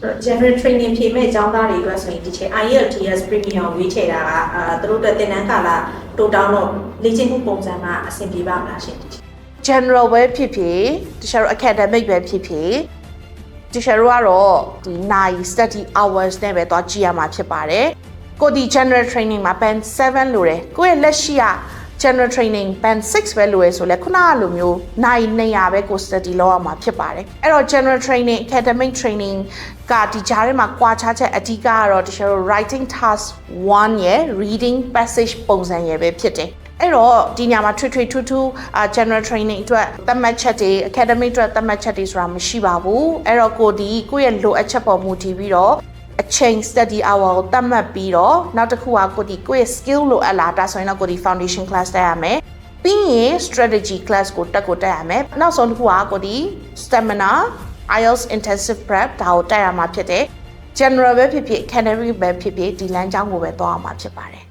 general training ဖြေမဲ့အကြောင်းသားတွေအတွက်ဆိုရင်ဒီချိန် IELTS premium ဝေးချေတာကသူတို့အတွက်သင်တန်းကာလတိုးတောင်းတော့လေ့ကျင့်မှုပုံစံကအဆင်ပြေပါမလားရှင် general ပဲဖြစ်ဖြစ်တခြား academic ပဲဖြစ်ဖြစ်တခြားကတော့ဒီနိုင် study hours နဲ့ပဲသွားကြည့်ရမှာဖြစ်ပါတယ်ကိုဒီ general training မှာ band 7လို့တယ်ကိုယ့်ရဲ့လက်ရှိကgeneral training band 6ပဲလို့ရဆိုလဲခုနကလိုမျိုးနိုင်200ပဲကို study လုပ်ရမှာဖြစ်ပါတယ်အဲ့တော့ general training academic training ကဒီကြားထဲမှာကွာခြားချက်အဓိကကတော့တခြား writing task 1ရယ် reading passage ပုံစံရယ်ပဲဖြစ်တယ်အဲ့တော့ဒီညမှာထွေထွေထူးထူးgeneral training အတွက်သတ်မှတ်ချက်တွေ academic အတွက်သတ်မှတ်ချက်တွေဆိုတာမရှိပါဘူးအဲ့တော့ကိုယ့်ရဲ့လိုအပ်ချက်ပေါ်မူတည်ပြီးတော့အချိန် study hour ကိုသတ်မှတ်ပြီးတော့နောက်တစ်ခုကကိုယ့်ရဲ့ skill လိုအပ်လာဒါဆိုရင်တော့ကိုယ့် foundation class တက်ရမယ်ပြီးရင် strategy class ကိုတက်ရမယ်နောက်ဆုံးတစ်ခုကကိုယ့် stamina IELTS intensive prep ဒါကိုတက်ရမှာဖြစ်တယ် general ပဲဖြစ်ဖြစ် academic ပဲဖြစ်ဖြစ်ဒီလမ်းကြောင်းကိုပဲသွားရမှာဖြစ်ပါတယ်